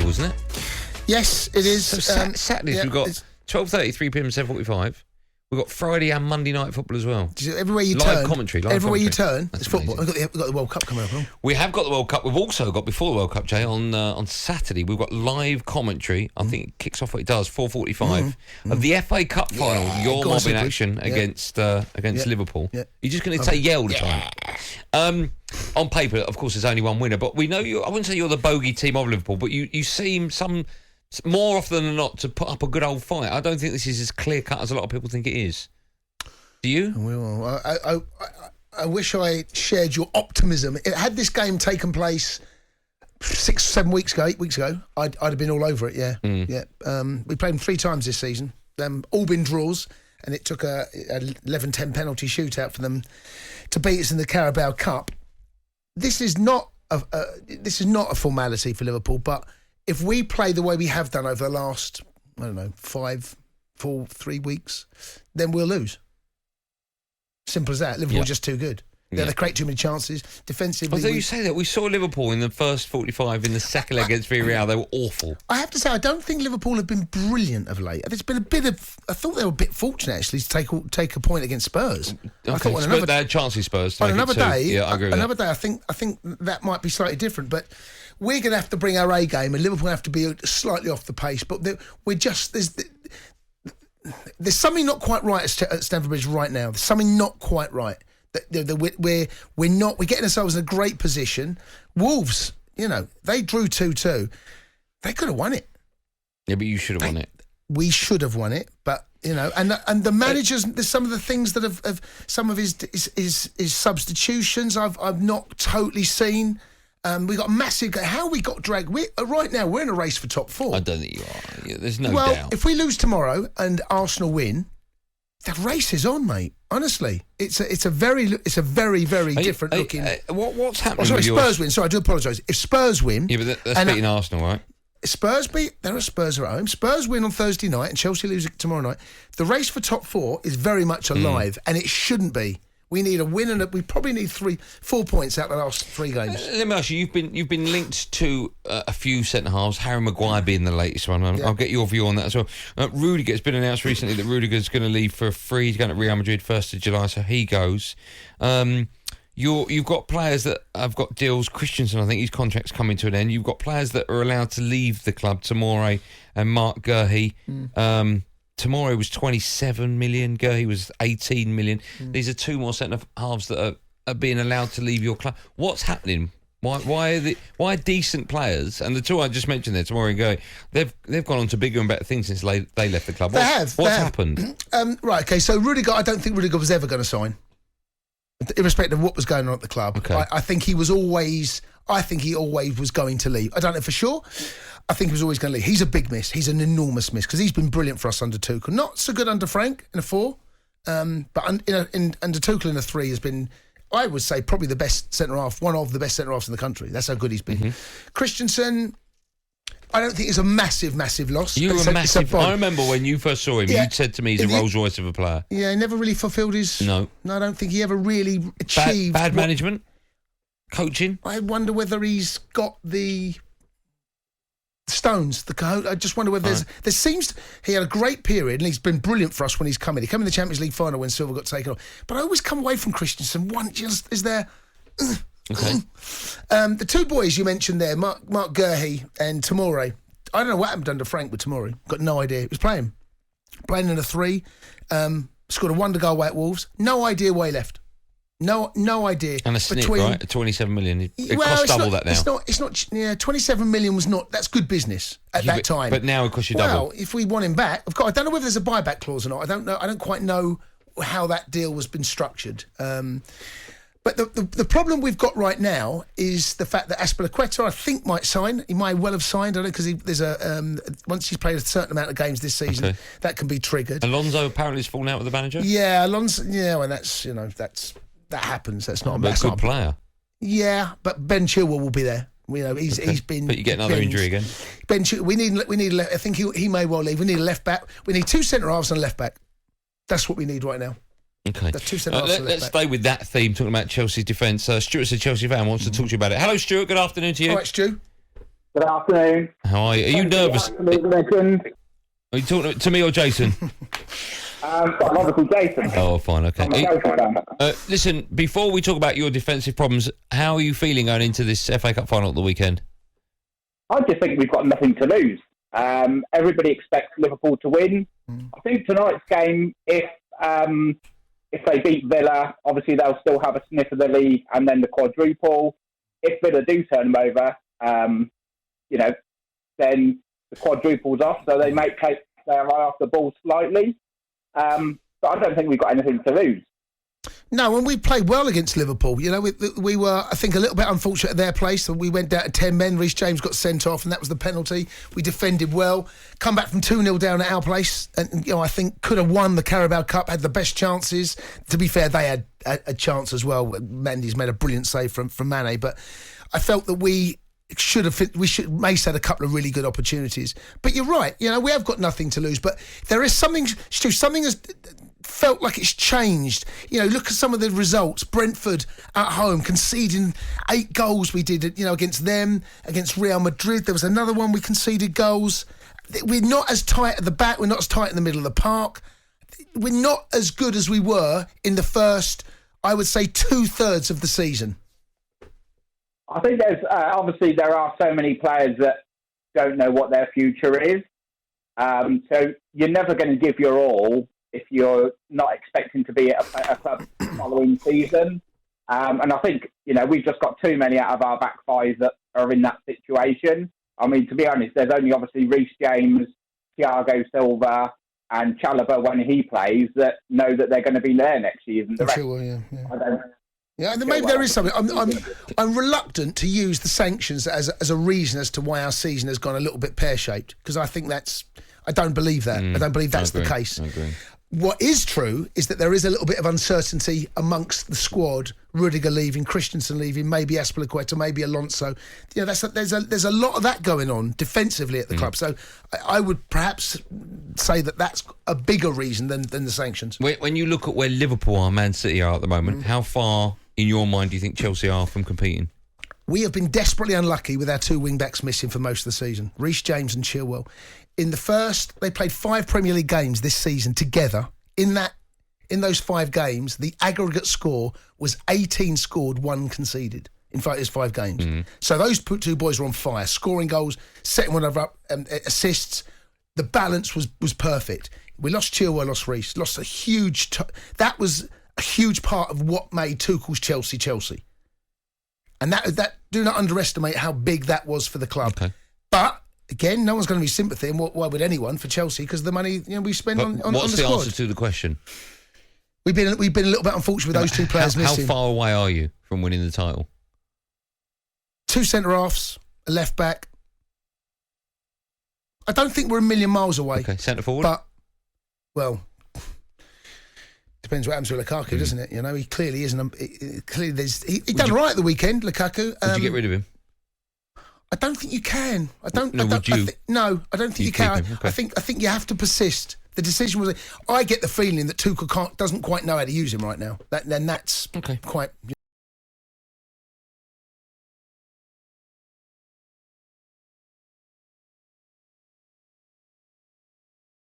isn't it? Yes, it is. So Saturdays we've got 12:30, 3 p.m, 7:45. We've got Friday and Monday night football as well. Everywhere you live turn, commentary. Everywhere you turn, That's it's football. amazing. We've got the World Cup coming up. We have got the World Cup. We've also got, before the World Cup, Jay, on Saturday, we've got live commentary. I think it kicks off what it does, 4:45, of the FA Cup final. Your mob in action against Liverpool. Yeah. You're just going to say all the time. On paper, of course, there's only one winner, but we know you. I wouldn't say you're the bogey team of Liverpool, but you seem more often than not to put up a good old fight. I don't think this is as clear cut as a lot of people think it is. Do you? Well, I wish I shared your optimism. Had this game taken place 6, 7 weeks ago, 8 weeks ago, I'd have been all over it. Yeah, yeah. We played them 3 times this season. All been draws, and it took a 11-10 penalty shootout for them to beat us in the Carabao Cup. This is not a formality for Liverpool, but if we play the way we have done over the last, 3 weeks, then we'll lose. Simple as that. Liverpool are just too good. They create too many chances defensively. Although you say that, we saw Liverpool in the first 45 in the second leg against Villarreal. They were awful. I have to say, I don't think Liverpool have been brilliant of late. There's been a bit of. I thought they were a bit fortunate actually to take a point against Spurs. Okay. I thought they had chances, Spurs. On another day, I agree with another day, I think that might be slightly different, but. We're going to have to bring our A game, and Liverpool have to be slightly off the pace. But there's something not quite right at Stamford Bridge right now. There's something not quite right. We're getting ourselves in a great position. Wolves, they drew 2-2. They could have won it. Yeah, but you should have won it. We should have won it, but and the managers. There's some of the things that have some of his substitutions I've not totally seen. We got massive. How we got dragged? Right now we're in a race for top 4. I don't think you are. Yeah, there's no doubt. Well, if we lose tomorrow and Arsenal win, the race is on, mate. Honestly, it's a very different looking. What's happening? Spurs win. Sorry, I do apologise. If Spurs win, but that's beating Arsenal, right? Spurs are at home. Spurs win on Thursday night and Chelsea lose tomorrow night. The race for top 4 is very much alive, and it shouldn't be. We need a win, and we probably need 4 points out of the last 3 games. Let me ask you: you've been linked to a few centre halves. Harry Maguire being the latest one. I'll get your view on that as well. Rudiger, it's been announced recently that Rudiger's going to leave for free. He's going to Real Madrid 1st of July, so he goes. You've got players that have got deals. Christensen, I think his contract's coming to an end. You've got players that are allowed to leave the club. Tomori and Mark Guehi. Tomori was 27 million. Guehi was 18 million. These are 2 more centre halves that are being allowed to leave your club. What's happening? Why are decent players, and the 2 I just mentioned there, Tomori and Guehi, they've gone on to bigger and better things since they left the club. What's happened? Right. Okay. So Rudiger, I don't think Rudiger was ever going to sign, irrespective of what was going on at the club. Okay. I think he always was going to leave. I don't know for sure. I think he was always going to leave. He's a big miss. He's an enormous miss because he's been brilliant for us under Tuchel. Not so good under Frank in a 4, but under Tuchel in a 3 has been, I would say, probably the best centre-half, one of the best centre-halves in the country. That's how good he's been. Christensen, I don't think it's a massive, massive loss. I remember when you first saw him, you said to me he's a Rolls Royce of a player. Yeah, he never really fulfilled his... No, I don't think he ever really achieved... Bad management? Coaching? I wonder whether he's got the... stones. I just wonder whether there seems he had a great period and he's been brilliant for us when he's come in. He came in the Champions League final when Silva got taken off. But I always come away from Christensen. Is there? Okay. The 2 boys you mentioned there, Mark Guehi and Tomori. I don't know what happened under Frank with Tomori. Got no idea. He was playing in a 3. Scored a wonder goal away at Wolves. No idea why he left. No idea. And a snip, right? 27 million. It costs double that now. It's not. Yeah, 27 million was not. That's good business at that time. But now it costs you double. Well, if we want him back, of course, I don't know whether there's a buyback clause or not. I don't know. I don't quite know how that deal has been structured. But the problem we've got right now is the fact that Azpilicueta, I think, might sign. He might well have signed. I don't know, because there's once he's played a certain amount of games this season, that can be triggered. Alonso apparently has fallen out with the manager. Yeah, Alonso. Yeah, well, that happens. That's not a good player. Yeah, but Ben Chilwell will be there. He's been. But you get another injury again. Ben Chilwell, we need. I think he may well leave. We need a left back. We need 2 centre halves and a left back. That's what we need right now. Okay. The 2 centre halves. Let's stay with that theme, talking about Chelsea's defence. Stuart's a Chelsea fan, wants to talk to you about it. Hello, Stuart. Good afternoon to you. All right, Stu. Good afternoon. How are you? Are you nervous? Are you talking to me or Jason? Obviously Jason. Oh, fine, okay. Listen, before we talk about your defensive problems, how are you feeling going into this FA Cup final at the weekend? I just think we've got nothing to lose. Everybody expects Liverpool to win. I think tonight's game, if they beat Villa, obviously they'll still have a sniff of the league and then the quadruple. If Villa do turn them over, then the quadruple's off, so they may take their eye off the ball slightly. But I don't think we've got anything to lose. No, and we played well against Liverpool. We were, I think, a little bit unfortunate at their place. We went down to 10 men. Reece James got sent off, and that was the penalty. We defended well. Come back from 2-0 down at our place, and I think could have won the Carabao Cup. Had the best chances. To be fair, they had a chance as well. Mendy's made a brilliant save from Mane, but I felt that we Mace had a couple of really good opportunities. But you're right, we have got nothing to lose. But there is something, Stu, something has felt like it's changed. Look at some of the results. Brentford at home conceding 8 goals we did, against them, against Real Madrid. There was another one we conceded goals. We're not as tight at the back. We're not as tight in the middle of the park. We're not as good as we were in the first, I would say, 2/3 of the season. I think there's obviously there are so many players that don't know what their future is. So you're never going to give your all if you're not expecting to be at a club following season. And I think, we've just got too many out of our back five that are in that situation. I mean, to be honest, there's only obviously Reece James, Thiago Silva and Chalobah when he plays that know that they're going to be there next season. The rest, sure, yeah. Yeah, maybe there is something. I'm reluctant to use the sanctions as a reason as to why our season has gone a little bit pear-shaped, because I think I don't believe that. I don't believe that's the case. I agree. What is true is that there is a little bit of uncertainty amongst the squad. Rudiger leaving, Christensen leaving, maybe Azpilicueta, maybe Alonso. There's a lot of that going on defensively at the club. So I would perhaps say that that's a bigger reason than the sanctions. When you look at where Liverpool and Man City are at the moment, how far in your mind do you think Chelsea are from competing? We have been desperately unlucky with our 2 wing-backs missing for most of the season, Reece James and Chilwell. They played 5 Premier League games this season together. In those 5 games, the aggregate score was 18 scored, 1 conceded. In fact, it was 5 games. So those 2 boys were on fire, scoring goals, setting one up, assists. The balance was perfect. We lost Chilwell, lost Reece, lost a huge... that was a huge part of what made Tuchel's Chelsea. And that do not underestimate how big that was for the club. Okay. But... again, no one's going to be sympathy, and why would anyone for Chelsea? Because the money we spend on the squad. What's the answer to the question? We've been a little bit unfortunate with those 2 players missing. How far away are you from winning the title? 2 centre halves, a left back. I don't think we're a million miles away. Okay, centre forward. But depends what happens with Lukaku, doesn't it? He clearly isn't. He done right at the weekend, Lukaku. Would you get rid of him? I don't think you can. I don't think you can. Okay. I think you have to persist. The decision was. I get the feeling that Tuchel doesn't quite know how to use him right now. That's quite.